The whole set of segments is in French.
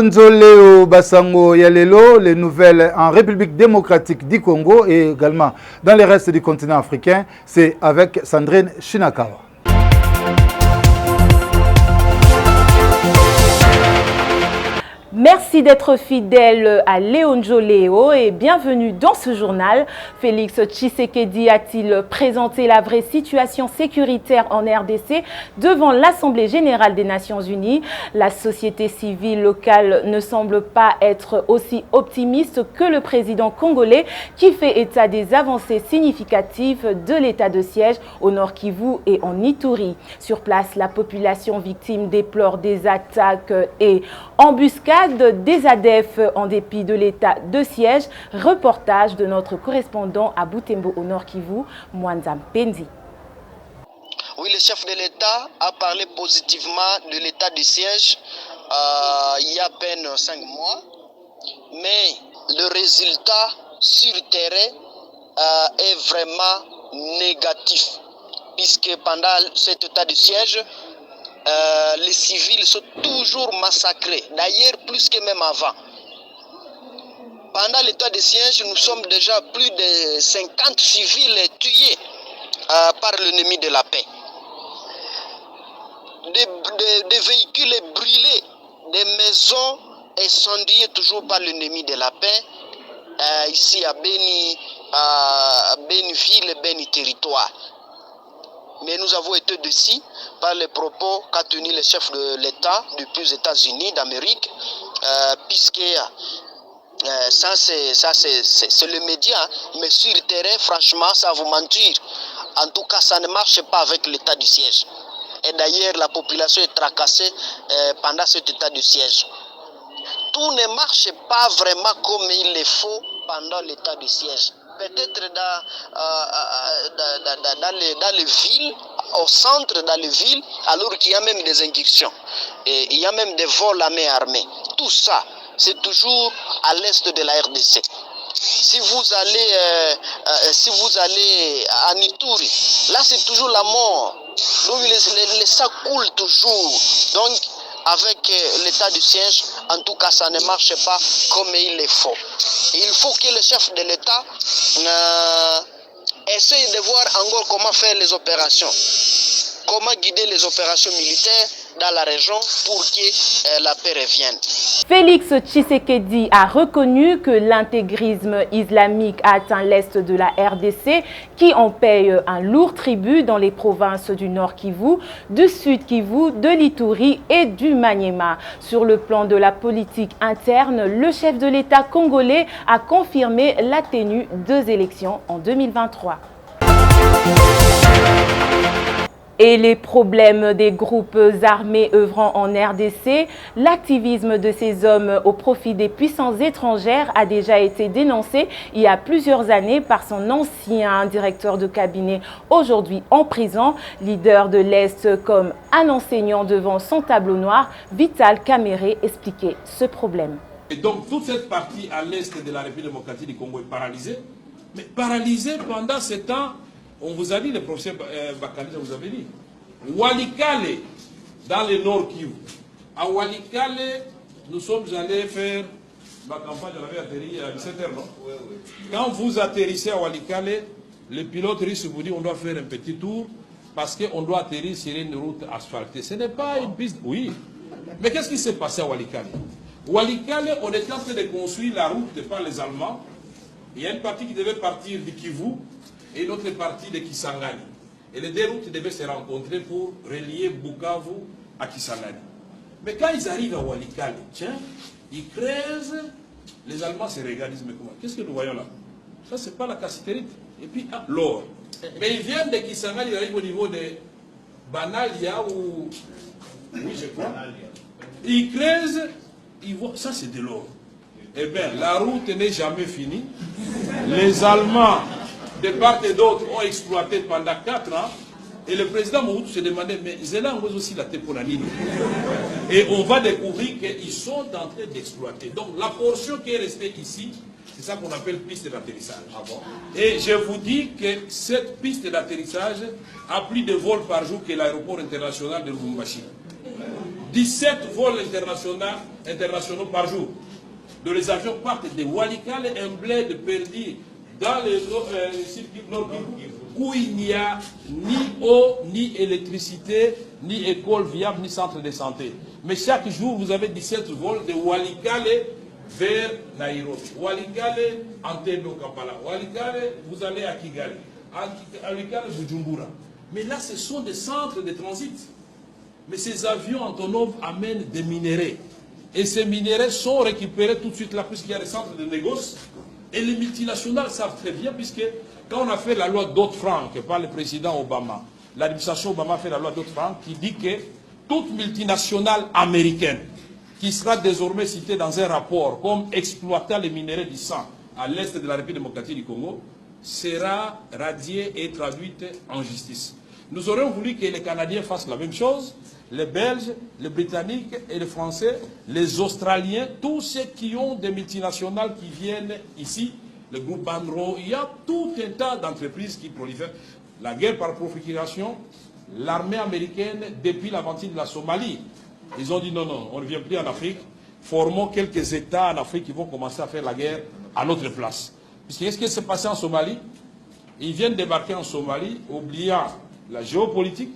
Nzoleo Basango Yalelo, les nouvelles en République démocratique du Congo et également dans le reste du continent africain, c'est avec Sandrine Shinakawa. Merci d'être fidèle à Léonjoleo et bienvenue dans ce journal. Félix Tshisekedi a-t-il présenté la vraie situation sécuritaire en RDC devant l'Assemblée générale des Nations Unies? La société civile locale ne semble pas être aussi optimiste que le président congolais qui fait état des avancées significatives de l'état de siège au Nord Kivu et en Ituri. Sur place, la population victime déplore des attaques et embuscades des ADF en dépit de l'état de siège. Reportage de notre correspondant à Butembo au Nord Kivu, Mwanza Mpenzi. Oui, le chef de l'État a parlé positivement de l'état de siège il y a à peine 5 mois, mais le résultat sur le terrain est vraiment négatif, puisque pendant cet état de siège, les civils sont toujours massacrés, d'ailleurs plus que même avant. Pendant l'état de siège, nous sommes déjà plus de 50 civils tués par l'ennemi de la paix. Des véhicules brûlés, des maisons incendiées toujours par l'ennemi de la paix, ici à Béniville, Béni Territoire. Mais nous avons été déçus par les propos qu'a tenu le chef de l'État depuis les États-Unis d'Amérique, puisque ça c'est le média, mais sur le terrain, franchement, ça va vous mentir. En tout cas, ça ne marche pas avec l'état du siège. Et d'ailleurs, la population est tracassée pendant cet état du siège. Tout ne marche pas vraiment comme il le faut pendant l'état du siège. Peut-être dans les villes, au centre, dans les villes, alors qu'il y a même des injections. Et il y a même des vols à main armée. Tout ça, c'est toujours à l'est de la RDC. Si vous allez à Ituri, là c'est toujours la mort. Donc les sacs coulent toujours. Donc avec l'état du siège, en tout cas, ça ne marche pas comme il le faut. Et il faut que le chef de l'État essaye de voir encore comment faire les opérations, comment guider les opérations militaires dans la région pour que la paix revienne. Félix Tshisekedi a reconnu que l'intégrisme islamique a atteint l'est de la RDC, qui en paye un lourd tribut dans les provinces du Nord Kivu, du Sud Kivu, de l'Ituri et du Maniema. Sur le plan de la politique interne, le chef de l'État congolais a confirmé la tenue des élections en 2023. Et les problèmes des groupes armés œuvrant en RDC, l'activisme de ces hommes au profit des puissances étrangères a déjà été dénoncé il y a plusieurs années par son ancien directeur de cabinet, aujourd'hui en prison, leader de l'Est comme un enseignant devant son tableau noir. Vital Kamere expliquait ce problème. Et donc toute cette partie à l'Est de la République démocratique du Congo est paralysée, mais paralysée pendant ce temps. On vous a dit, le professeur Bakali, vous avez dit, Walikale, dans le Nord Kivu. À Walikale, nous sommes allés faire ma campagne, on avait atterri à 17h, non? Oui, oui. Quand vous atterrissez à Walikale, le pilote russe vous dit on doit faire un petit tour parce qu'on doit atterrir sur une route asphaltée. Ce n'est pas une piste, oui. Mais qu'est-ce qui s'est passé à Walikale? Walikale, on était en train de construire la route par les Allemands. Il y a une partie qui devait partir du Kivu et une autre partie de Kisangani. Et les deux routes devaient se rencontrer pour relier Bukavu à Kisangani. Mais quand ils arrivent à Walikale, tiens, ils creusent, les Allemands se regardent, ils disent, mais comment? Qu'est-ce que nous voyons là? Ça, c'est pas la cassiterite. Et puis, l'or. Mais ils viennent de Kisangani, ils arrivent au niveau de Banalia ou... Oui, je crois. Ils creusent, ils voient, ça c'est de l'or. Eh bien, la route n'est jamais finie. Les Allemands, de part et d'autre, ont exploité pendant 4 ans. Et le président Mobutu se demandait, mais Zélan aussi la Teponanine. Et on va découvrir qu'ils sont en train d'exploiter. Donc la portion qui est restée ici, c'est ça qu'on appelle piste d'atterrissage. Et je vous dis que cette piste d'atterrissage a plus de vols par jour que l'aéroport international de Lubumbashi. 17 vols internationaux par jour. Donc les avions partent de Walikale, un bled perdu dans le circuit nord où il n'y a ni eau, ni électricité, ni école viable, ni centre de santé. Mais chaque jour, vous avez 17 vols de Walikale vers Nairobi. Walikale, Entebbe au Kampala. Walikale, vous allez à Kigali. Walikale, Bujumbura. Mais là, ce sont des centres de transit. Mais ces avions autonomes amènent des minéraux. Et ces minéraux sont récupérés tout de suite là, puisqu'il y a des centres de négoce. Et les multinationales savent très bien, puisque quand on a fait la loi Dodd-Frank par le président Obama, l'administration Obama a fait la loi Dodd-Frank qui dit que toute multinationale américaine qui sera désormais citée dans un rapport comme exploitant les minéraux du sang à l'est de la République démocratique du Congo sera radiée et traduite en justice. Nous aurions voulu que les Canadiens fassent la même chose, les Belges, les Britanniques et les Français, les Australiens, tous ceux qui ont des multinationales qui viennent ici, le groupe Banro, il y a tout un tas d'entreprises qui prolifèrent. La guerre par procuration, l'armée américaine, depuis l'aventure de la Somalie, ils ont dit non, non, on ne vient plus en Afrique, formons quelques États en Afrique qui vont commencer à faire la guerre à notre place. Puisque qu'est-ce qui s'est passé en Somalie? Ils viennent débarquer en Somalie, oubliant la géopolitique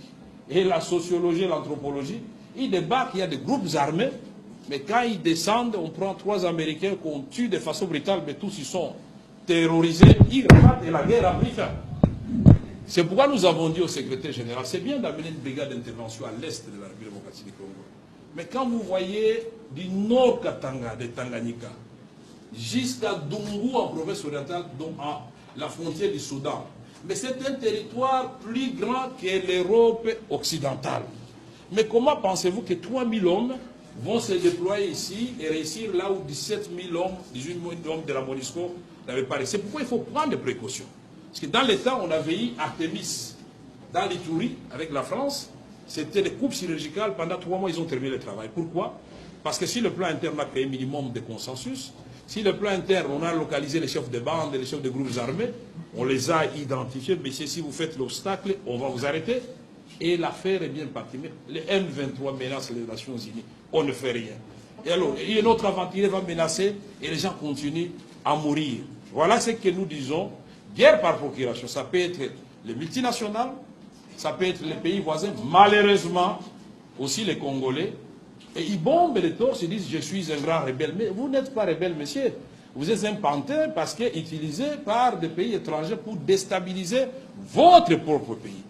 et la sociologie et l'anthropologie. Ils débarquent, il y a des groupes armés, mais quand ils descendent, on prend 3 Américains qu'on tue de façon brutale, mais tous ils sont terrorisés, ils repartent et la guerre a pris fin. C'est pourquoi nous avons dit au secrétaire général, c'est bien d'amener une brigade d'intervention à l'est de la République démocratique du Congo. Mais quand vous voyez du nord Katanga, de Tanganyika, jusqu'à Dungu en province orientale, donc à la frontière du Soudan, mais c'est un territoire plus grand que l'Europe occidentale. Mais comment pensez-vous que 3000 hommes vont se déployer ici et réussir là où 17 000 hommes, 18 000 hommes de la MONUSCO n'avaient pas réussi? C'est pourquoi il faut prendre des précautions. Parce que dans les temps, on avait eu Artemis dans l'Itourie avec la France. C'était des coupes chirurgicales. Pendant 3 mois, ils ont terminé le travail. Pourquoi? Parce que si le plan interne a créé un minimum de consensus, si le plan interne, on a localisé les chefs de bande et les chefs de groupes armés, on les a identifiés, mais si vous faites l'obstacle, on va vous arrêter. Et l'affaire est bien partie. Mais les M23 menacent les Nations Unies. On ne fait rien. Et alors, une autre aventurier va menacer et les gens continuent à mourir. Voilà ce que nous disons. Guerre par procuration, ça peut être les multinationales, ça peut être les pays voisins, malheureusement aussi les Congolais. Et ils bombent les torses, ils disent je suis un grand rebelle. Mais vous n'êtes pas rebelle, monsieur. Vous êtes un pantin parce que utilisé par des pays étrangers pour déstabiliser votre propre pays.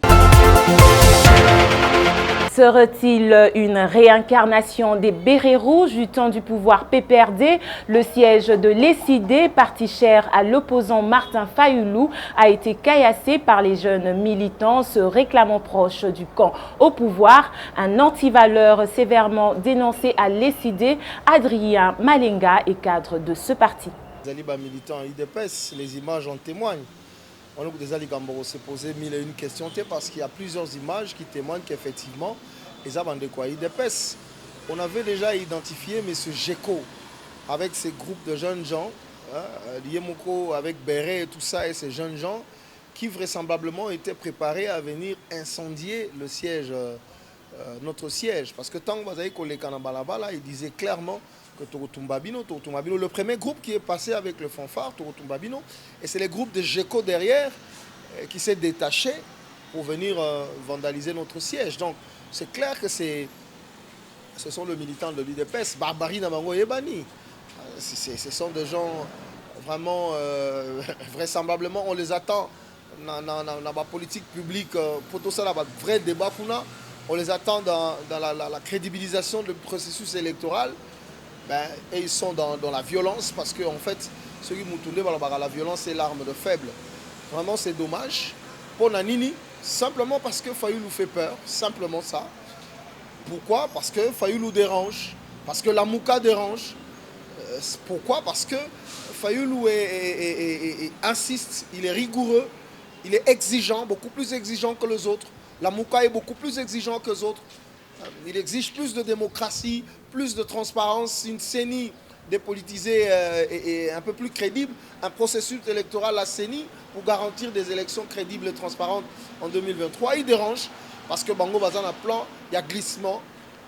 Serait-il une réincarnation des bérets rouges du temps du pouvoir PPRD? Le siège de l'ESID, parti cher à l'opposant Martin Fayulu, a été caillassé par les jeunes militants se réclamant proches du camp au pouvoir. Un antivaleur sévèrement dénoncé à l'ESID, Adrien Malenga est cadre de ce parti. Les militants IDPS, les images en témoignent. On a des Gamboro s'est posé 1001 questions parce qu'il y a plusieurs images qui témoignent qu'effectivement, les abandons de quoi IDPS. On avait déjà identifié M. Geko avec ses groupes de jeunes gens, Liemoko avec Béret et tout ça, et ces jeunes gens qui vraisemblablement étaient préparés à venir incendier le siège, notre siège. Parce que tant que vous avez collé Kanabalabala, il disait clairement que Togotumbabino, le premier groupe qui est passé avec le fanfare, Togotumbabino, et c'est le groupe de Geko derrière qui s'est détaché pour venir vandaliser notre siège. Donc c'est clair que ce sont les militants de l'UDPS, Barbari Nabango Ebani. Ce sont des gens vraiment, vraisemblablement, on les attend dans la politique publique, pour tout ça, dans le vrai débat, on les attend dans la crédibilisation du processus électoral. Et ils sont dans la violence parce que en fait, ceux qui la violence est l'arme de faible. Vraiment, c'est dommage. Pour Nanini, simplement parce que Fayulu fait peur, simplement ça. Pourquoi? Parce que Fayulu dérange, parce que la Mouka dérange. Pourquoi? Parce que Fayulu insiste, il est rigoureux, il est exigeant, beaucoup plus exigeant que les autres. La Mouka est beaucoup plus exigeant que les autres. Il exige plus de démocratie, plus de transparence, une CENI dépolitisée et un peu plus crédible, un processus électoral à CENI pour garantir des élections crédibles et transparentes en 2023. Il dérange parce que Bango Bazan a plan, il y a glissement.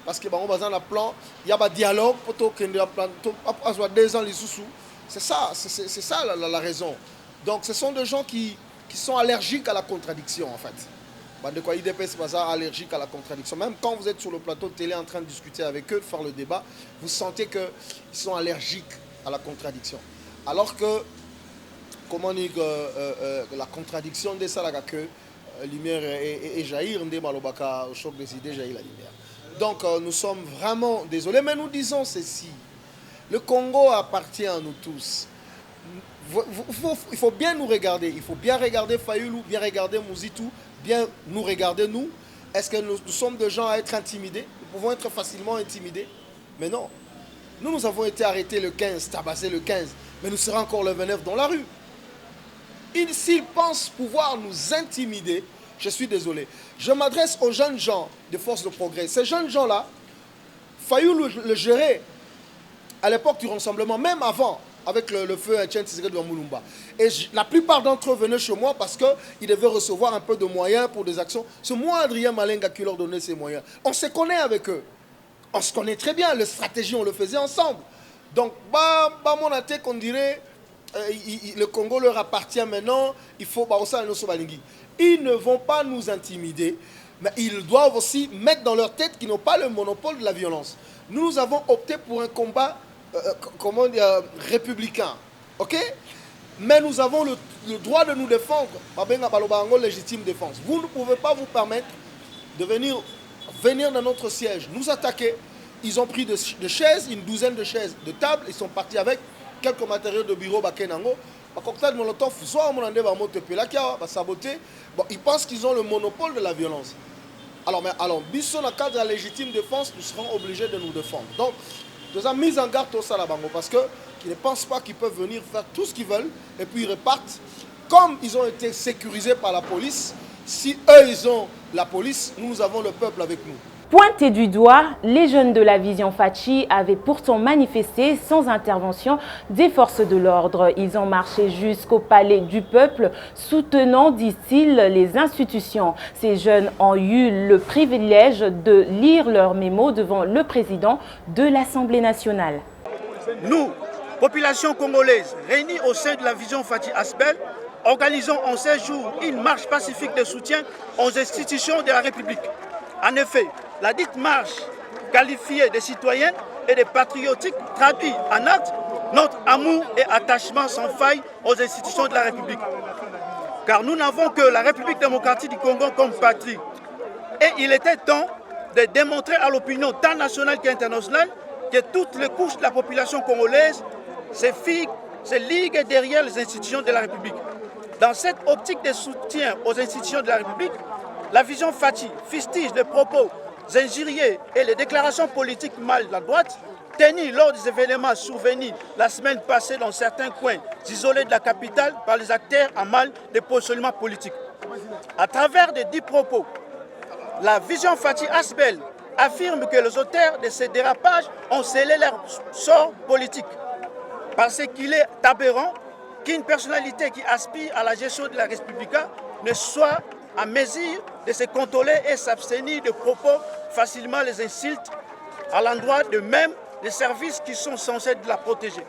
parce que on a un plan, il y a un dialogue pour que après 2 ans les sous. C'est ça, c'est ça la raison. Donc ce sont des gens qui sont allergiques à la contradiction en fait. De quoi IDPS c'est allergique à la contradiction. Même quand vous êtes sur le plateau de télé en train de discuter avec eux, de faire le débat, vous sentez qu'ils sont allergiques à la contradiction. Alors que, comment dire, la contradiction de ça, que lumière et jaillir, au choc des idées, jaillit la lumière. Donc nous sommes vraiment désolés, mais nous disons ceci. Le Congo appartient à nous tous. Il faut bien nous regarder. Il faut bien regarder Fayulu, bien regarder Mouzitou, bien nous regarder nous. Est-ce que nous sommes des gens à être intimidés? Nous pouvons être facilement intimidés? Mais non. Nous avons été arrêtés le 15, tabassés le 15, mais nous serons encore le 29 dans la rue. S'ils pensent pouvoir nous intimider, je suis désolé. Je m'adresse aux jeunes gens de Force de Progrès. Ces jeunes gens-là, Fayulu le gérait à l'époque du rassemblement, même avant, avec le feu Etienne Tshisekedi de Mulumba. Et la plupart d'entre eux venaient chez moi parce qu'ils devaient recevoir un peu de moyens pour des actions. C'est moi, Adrien Malenga, qui leur donnait ces moyens. On se connaît avec eux. On se connaît très bien. La stratégie, on le faisait ensemble. Donc, mon attaque, on dirait, le Congo leur appartient maintenant. Il faut... Ils ne vont pas nous intimider, mais ils doivent aussi mettre dans leur tête qu'ils n'ont pas le monopole de la violence. Nous avons opté pour un combat républicain, ok? Mais nous avons le droit de nous défendre, légitime défense. Vous ne pouvez pas vous permettre de venir dans notre siège, nous attaquer. Ils ont pris des chaises, une douzaine de chaises, de tables, ils sont partis avec quelques matériaux de bureau, ils pensent qu'ils ont le monopole de la violence. Alors, dans le cadre de la légitime défense, nous serons obligés de nous défendre. Donc, nous avons mis en garde au Salabango parce qu'ils ne pensent pas qu'ils peuvent venir faire tout ce qu'ils veulent et puis ils repartent. Comme ils ont été sécurisés par la police, si eux ils ont la police, nous avons le peuple avec nous. Pointés du doigt, les jeunes de la Vision Fachi avaient pourtant manifesté sans intervention des forces de l'ordre. Ils ont marché jusqu'au palais du peuple, soutenant, disent-ils, les institutions. Ces jeunes ont eu le privilège de lire leurs mémos devant le président de l'Assemblée nationale. Nous, population congolaise, réunis au sein de la Vision Fachi Asbel, organisons en ces jours une marche pacifique de soutien aux institutions de la République. En effet, la dite marche, qualifiée de citoyenne et de patriotique, traduit en acte notre amour et attachement sans faille aux institutions de la République. Car nous n'avons que la République démocratique du Congo comme patrie. Et il était temps de démontrer à l'opinion tant nationale qu'internationale que toutes les couches de la population congolaise se liguent derrière les institutions de la République. Dans cette optique de soutien aux institutions de la République, la Vision Fachi fustige les propos injurieux et les déclarations politiques mal de la droite tenues lors des événements survenus la semaine passée dans certains coins isolés de la capitale par les acteurs en mal de positionnement politique. À travers des dits propos, la Vision Fachi Asbel affirme que les auteurs de ces dérapages ont scellé leur sort politique. Parce qu'il est aberrant qu'une personnalité qui aspire à la gestion de la République ne soit à mesure de se contrôler et s'abstenir de propos facilement les insultes à l'endroit de même des services qui sont censés la protéger.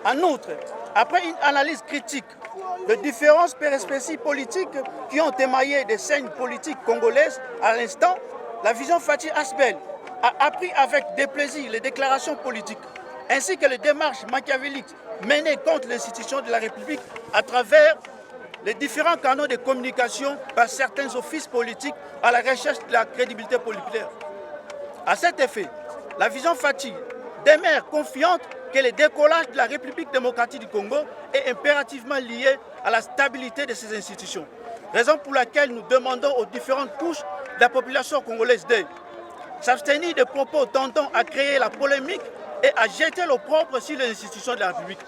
En outre, après une analyse critique de différentes perspectives politiques qui ont émaillé des scènes politiques congolaises à l'instant, la Vision Fachi Asbel a appris avec déplaisir les déclarations politiques ainsi que les démarches machiavéliques menées contre l'institution de la République à travers les différents canaux de communication par certains offices politiques à la recherche de la crédibilité populaire. À cet effet, la Vision Fachi demeure confiante que le décollage de la République démocratique du Congo est impérativement lié à la stabilité de ces institutions. Raison pour laquelle nous demandons aux différentes couches de la population congolaise de s'abstenir de propos tendant à créer la polémique et à jeter l'opprobre sur les institutions de la République.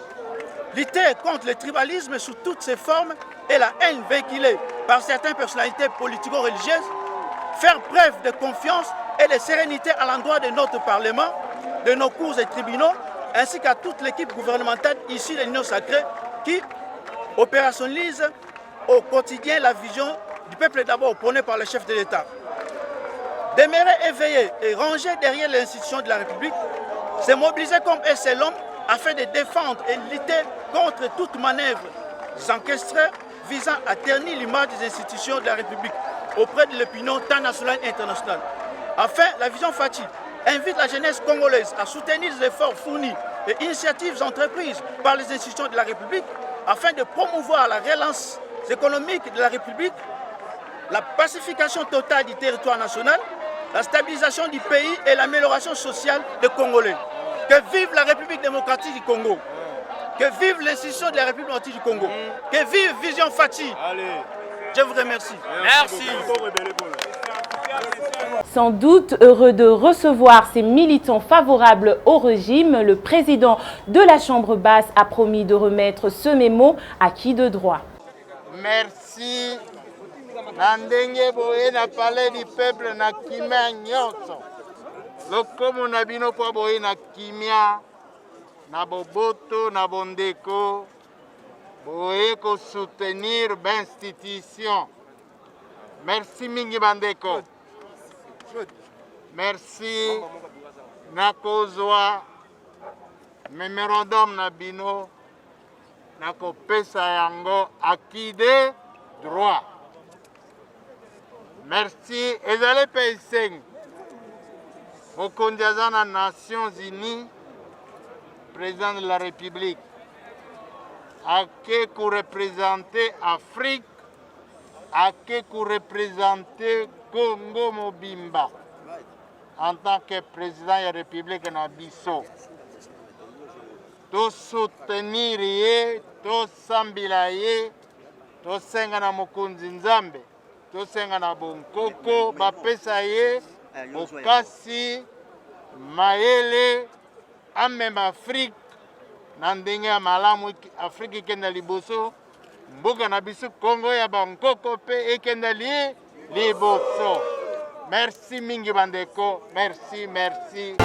Lutter contre le tribalisme sous toutes ses formes et la haine véhiculée par certaines personnalités politico-religieuses, faire preuve de confiance et de sérénité à l'endroit de notre Parlement, de nos cours et tribunaux, ainsi qu'à toute l'équipe gouvernementale issue de l'Union sacrée qui opérationnalise au quotidien la vision du peuple d'abord prônée par le chef de l'État. demeurer éveillé et rangé derrière l'institution de la République, se mobiliser comme un seul homme afin de défendre et lutter contre toute manœuvre encastrée visant à ternir l'image des institutions de la République auprès de l'opinion tant nationale qu'internationale. Enfin, la vision Fathi invite la jeunesse congolaise à soutenir les efforts fournis et initiatives entreprises par les institutions de la République afin de promouvoir la relance économique de la République, la pacification totale du territoire national, la stabilisation du pays et l'amélioration sociale des Congolais. Que vive la République démocratique du Congo. Que vive l'institution de la République démocratique du Congo. Que vive Vision Fathi. Je vous remercie. Merci. Sans doute heureux de recevoir ces militants favorables au régime, le président de la Chambre basse a promis de remettre ce mémo acquis de droit. Merci. Nandenge boye na palais du peuple na kimia nyonso. Lokomo na bino po boye na kimia na boboto na bondeko boye ko soutenir l'institution. Merci mingi bandeko. Merci na kozwa memorandum na bino na kopesa yango acquis de droit. Merci. Ezale Peiseng, mokonzi aza na Nations Unies, président de la République, ake ko représenter Afrique, ake ko représenter Congo Mobimba en tant que président de la République na biso. To soutenir ye, to sambila ye, to senga na mokonzi Nzambe. Tosenga na bonkoko bapesa ye okasi mayele amema Afrique na ndenge ya malamu Afrique ekenda liboso mboka na biso Congo ya bankoko pe ekenda liboso. Merci mingi bandeko, merci, merci.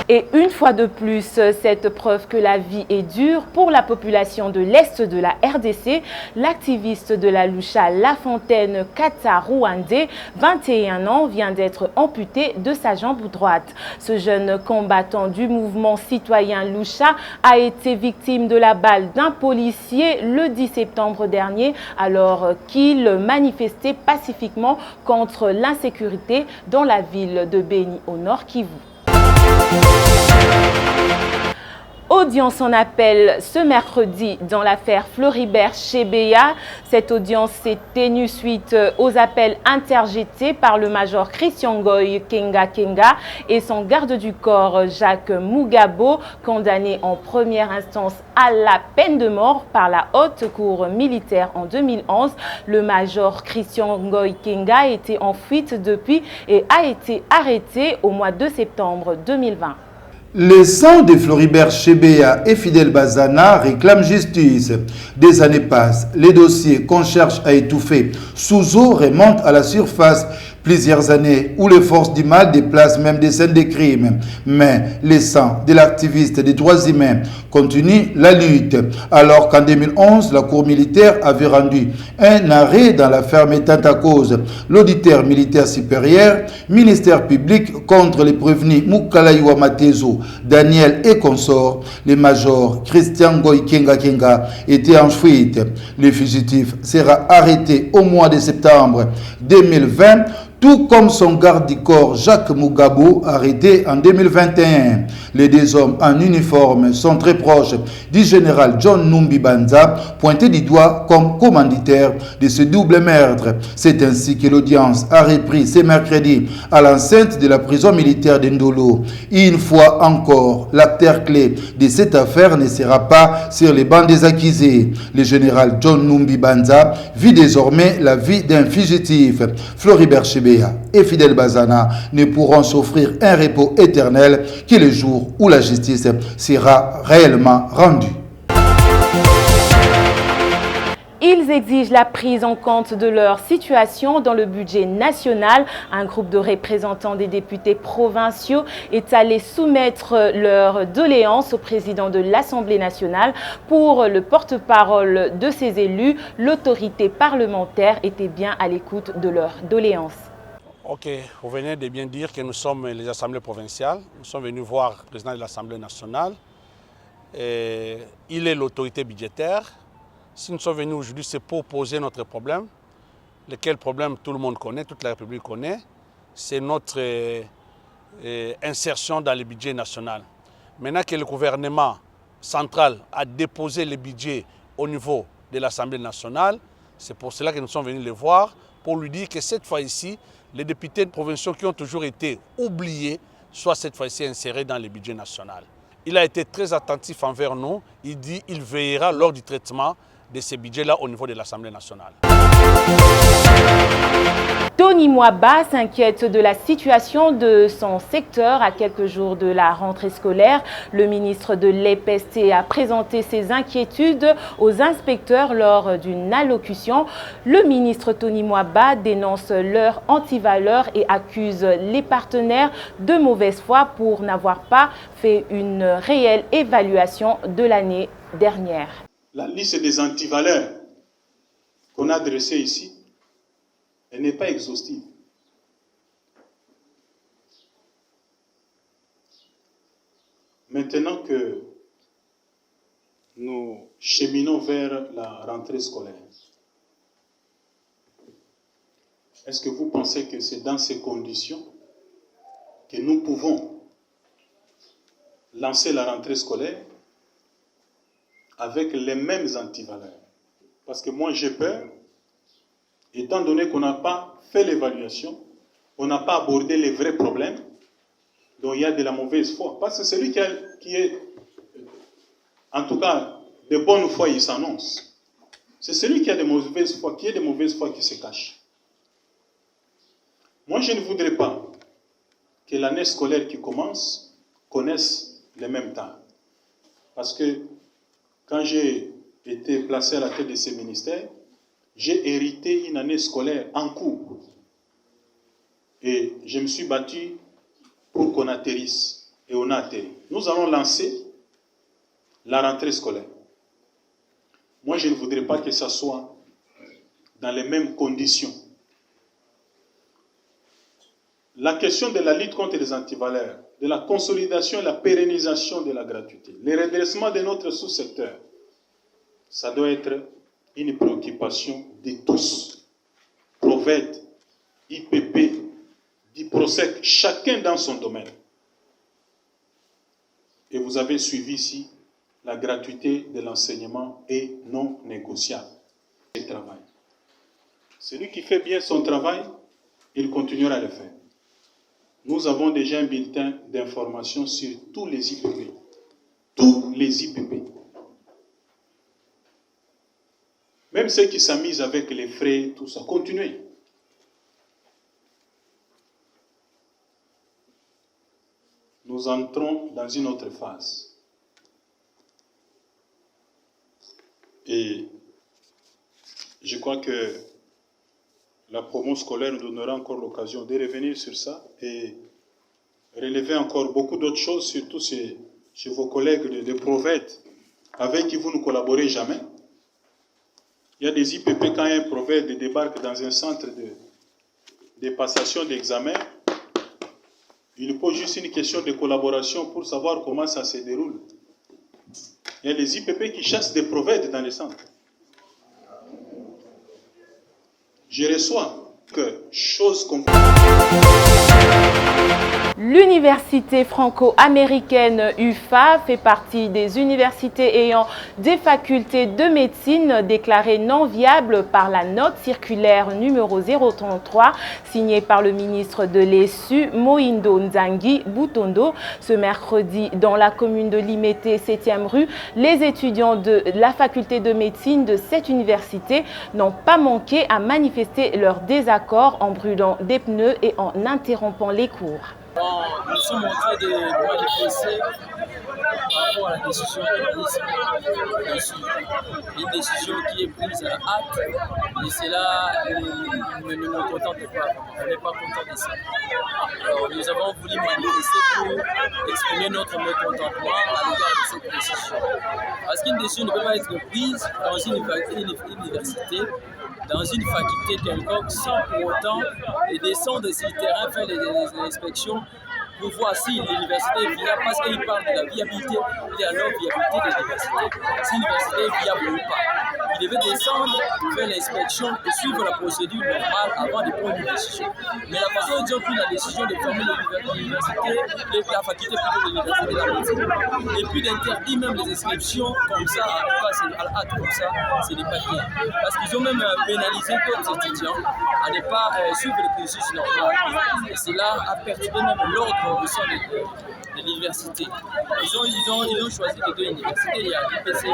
Et une fois de plus, cette preuve que la vie est dure pour la population de l'Est de la RDC, l'activiste de la Lucha Lafontaine Kata Rwandais, 21 ans, vient d'être amputé de sa jambe droite. Ce jeune combattant du mouvement citoyen Lucha a été victime de la balle d'un policier le 10 septembre dernier alors qu'il manifestait pacifiquement contre l'insécurité dans la ville de Beni au Nord Kivu. Audience en appel ce mercredi dans l'affaire Floribert Chebeya. Cette audience s'est tenue suite aux appels interjetés par le major Christian Ngoy Kenga et son garde du corps Jacques Mugabo, condamné en première instance à la peine de mort par la haute cour militaire en 2011. Le major Christian Ngoy Kenga était en fuite depuis et a été arrêté au mois de septembre 2020. Les sangs de Floribert Chebeya et Fidel Bazana réclament justice. Des années passent, les dossiers qu'on cherche à étouffer sous eau remontent à la surface. Plusieurs années où les forces du mal déplacent même des scènes de crimes. Mais les sangs de l'activiste des droits humains continuent la lutte. Alors qu'en 2011, la Cour militaire avait rendu un arrêt dans l'affaire mettant à cause l'auditeur militaire supérieur, ministère public contre les prévenus Mukalayiwa Matezo, Daniel et consorts, le major Christian Ngoy Kenga était en fuite. Le fugitif sera arrêté au mois de septembre 2020, tout comme son garde du corps Jacques Mugabo, arrêté en 2021. Les deux hommes en uniforme sont très proches du général John Numbi Banza, pointé du doigt comme commanditaire de ce double meurtre. C'est ainsi que l'audience a repris ce mercredi à l'enceinte de la prison militaire d'Ndolo. Une fois encore, l'acteur clé de cette affaire ne sera pas sur les bancs des accusés. Le général John Numbi Banza vit désormais la vie d'un fugitif. Floribert Chebeya et Fidel Bazana ne pourront s'offrir un repos éternel que le jour où la justice sera réellement rendue. Ils exigent la prise en compte de leur situation dans le budget national. Un groupe de représentants des députés provinciaux est allé soumettre leurs doléances au président de l'Assemblée nationale. Pour le porte-parole de ces élus, l'autorité parlementaire était bien à l'écoute de leurs doléances. Ok, vous venez de bien dire que nous sommes les assemblées provinciales. Nous sommes venus voir le président de l'Assemblée nationale. Et il est l'autorité budgétaire. Si nous sommes venus aujourd'hui, c'est pour poser notre problème. Lequel problème tout le monde connaît, toute la République connaît. C'est notre insertion dans le budget national. Maintenant que le gouvernement central a déposé le budget au niveau de l'Assemblée nationale, c'est pour cela que nous sommes venus le voir, pour lui dire que cette fois-ci, les députés provinciaux qui ont toujours été oubliés soient cette fois-ci insérés dans le budget national. Il a été très attentif envers nous. Il dit qu'il veillera lors du traitement de ces budgets-là au niveau de l'Assemblée nationale. Tony Mwaba s'inquiète de la situation de son secteur à quelques jours de la rentrée scolaire. Le ministre de l'EPST a présenté ses inquiétudes aux inspecteurs lors d'une allocution. Le ministre Tony Mwaba dénonce leur antivaleur et accuse les partenaires de mauvaise foi pour n'avoir pas fait une réelle évaluation de l'année dernière. La liste des antivaleurs qu'on a dressée ici, elle n'est pas exhaustive. Maintenant que nous cheminons vers la rentrée scolaire, est-ce que vous pensez que c'est dans ces conditions que nous pouvons lancer la rentrée scolaire avec les mêmes antivaleurs? Parce que moi j'ai peur, étant donné qu'on n'a pas fait l'évaluation, on n'a pas abordé les vrais problèmes, donc il y a de la mauvaise foi. Parce que celui qui est, en tout cas, de bonne foi, il s'annonce. C'est celui qui a de mauvaise foi, qui se cache. Moi, je ne voudrais pas que l'année scolaire qui commence connaisse les mêmes temps. Parce que quand j'ai été placé à la tête de ces ministères, j'ai hérité une année scolaire en cours. Et je me suis battu pour qu'on atterrisse. Et on a atterri. Nous allons lancer la rentrée scolaire. Moi, je ne voudrais pas que ça soit dans les mêmes conditions. La question de la lutte contre les antivaleurs, de la consolidation et la pérennisation de la gratuité, le redressement de notre sous-secteur, ça doit être une préoccupation de tous. Proved, IPP, DIPROSEC, chacun dans son domaine. Et vous avez suivi ici, la gratuité de l'enseignement est non négociable. Le travail. Celui qui fait bien son travail, il continuera à le faire. Nous avons déjà un bulletin d'information sur tous les IPP. Tous les IPP. Même ceux qui s'amusent avec les frais, tout ça, continuez. Nous entrons dans une autre phase. Et je crois que la promo scolaire nous donnera encore l'occasion de revenir sur ça et relever encore beaucoup d'autres choses, surtout chez vos collègues de Proved, avec qui vous ne collaborez jamais. Il y a des IPP, quand un Proved débarque dans un centre de passation d'examen, il pose juste une question de collaboration pour savoir comment ça se déroule. Il y a des IPP qui chassent des Proved dans les centres. Je reçois que chose qu'on... L'université franco-américaine UFA fait partie des universités ayant des facultés de médecine déclarées non viables par la note circulaire numéro 033 signée par le ministre de l'ESU Mohindo Nzangi Butondo. Ce mercredi, dans la commune de Limete, 7e rue, les étudiants de la faculté de médecine de cette université n'ont pas manqué à manifester leur désaccord en brûlant des pneus et en interrompant les cours. Nous sommes en train de manifester par rapport à la décision prise. Une décision qui est prise à la hâte et cela ne nous contente pas. On n'est pas content de ça. Alors, nous avons voulu manifester pour exprimer notre mécontentement à l'égard de cette décision. Parce qu'une décision ne peut pas être prise dans une université dans une faculté quelconque sans pour autant descendre sur le terrain, faire les inspections pour voir si l'université est viable, parce qu'il parle de la viabilité et de la non-viabilité de l'université, si l'université est viable ou pas. Il devait descendre, faire l'inspection et suivre la procédure normale avant de prendre une décision. Mais la façon dont ils ont pris la décision de fermer l'université, la faculté plutôt de l'université de la médecine, et puis d'interdire même les inscriptions comme ça, à la hâte comme ça, ce n'est pas bien. Parce qu'ils ont même pénalisé d'autres étudiants à ne pas suivre le cursus normal. Et cela a perturbé même l'ordre au sein de l'université. Ils ont choisi les deux universités, il y a l'IPC et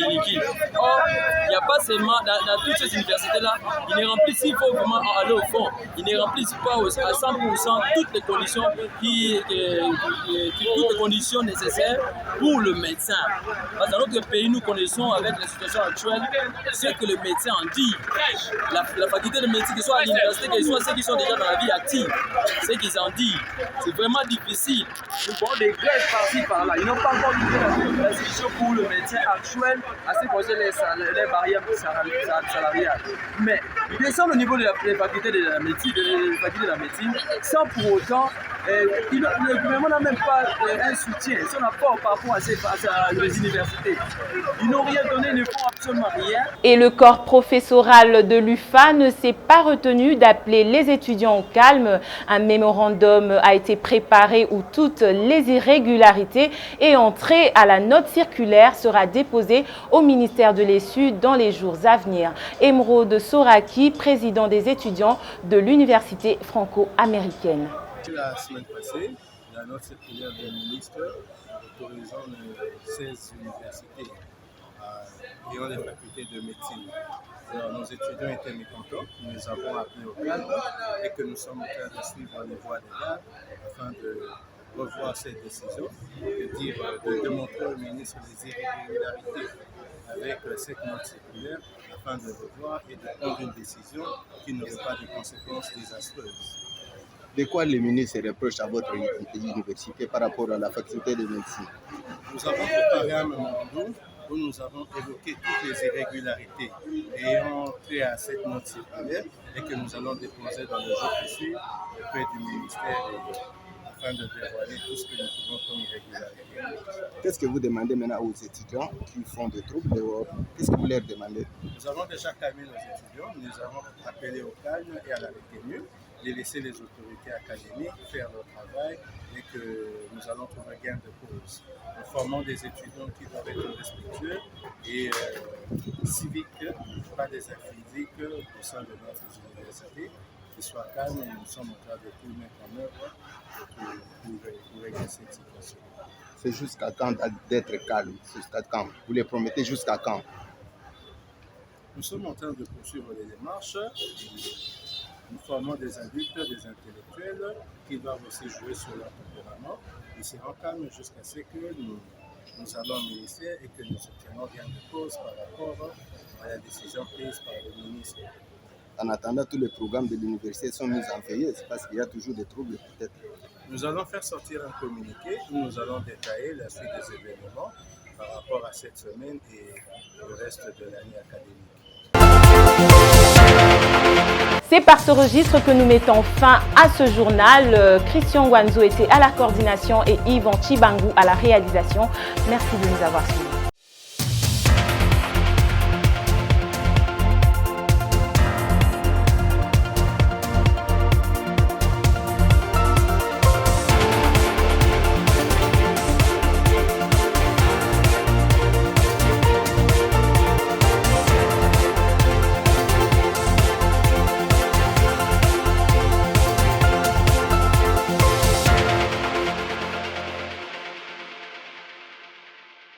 l'IGI. Or, il n'y a pas seulement, dans toutes ces universités-là, ils ne remplissent, il faut vraiment aller au fond, ils ne remplissent pas à 100% toutes les conditions, toutes les conditions nécessaires pour le médecin. Parce que dans notre pays, nous connaissons avec la situation actuelle ce que le médecin en dit. La faculté de médecine, que ce soit à l'université, que ce soit ceux qui sont déjà dans la vie active, ce qu'ils en disent, c'est vraiment difficile. Nous avons des grèves par-ci par-là. Ils n'ont pas encore trouvé la solution pour le médecin actuel à ce qui concerne les barrières salariales. Mais ils descendent au niveau de la faculté de la médecine, sans pour autant, le gouvernement n'a même pas un soutien, son apport par rapport à les universités. Ils n'ont rien donné, ils ne font absolument rien. Et le corps professoral de l'UFA ne s'est pas retenu d'appeler les étudiants au calme. Un mémorandum a été préparé où toutes les irrégularités et entrées à la note circulaire sera déposée au ministère de l'ESU dans les jours à venir. Emeraude Soraki, président des étudiants de l'université franco-américaine. La semaine passée, la note circulaire du ministre autorisant 16 universités ayant des facultés de médecine. Alors, nos étudiants étaient mécontents, nous les avons appelés au calme et que nous sommes en train de suivre les voies légales afin de revoir cette décision, de démontrer au ministre les irrégularités avec cette note circulaire afin de revoir et de prendre une décision qui n'aurait pas de conséquences désastreuses. De quoi le ministre reproche à votre université par rapport à la faculté de médecine? Nous avons préparé un mémorandum où nous avons évoqué toutes les irrégularités ayant trait à cette note circulaire et que nous allons déposer dans le jour qui suit auprès du ministère afin de dévoiler tout ce que nous trouvons comme irrégularité. Qu'est-ce que vous demandez maintenant aux étudiants qui font des troubles dehors? Qu'est-ce que vous leur demandez? Nous avons déjà calmé nos étudiants, nous avons appelé au calme et à la retenue, de laisser les autorités académiques faire leur travail et que nous allons trouver gain de cause. Nous formons des étudiants qui doivent être respectueux et civiques, pas des physiques au sein de notre université, qui soient calmes et nous sommes en train de tout mettre en œuvre pour régler cette situation. C'est jusqu'à quand d'être calme? Jusqu'à quand? Vous les promettez jusqu'à quand? Nous sommes en train de poursuivre les démarches. Nous formons des adultes, des intellectuels qui doivent aussi jouer sur leur tempérament. Ils seront calmes jusqu'à ce que nous allons au ministère et que nous obtiendrons gain de cause par rapport à la décision prise par le ministre. En attendant, tous les programmes de l'université sont mis en veille, c'est parce qu'il y a toujours des troubles peut-être. Nous allons faire sortir un communiqué où nous allons détailler la suite des événements par rapport à cette semaine et le reste de l'année académique. C'est par ce registre que nous mettons fin à ce journal. Christian Wanzo était à la coordination et Yvan Chibangu à la réalisation. Merci de nous avoir suivis.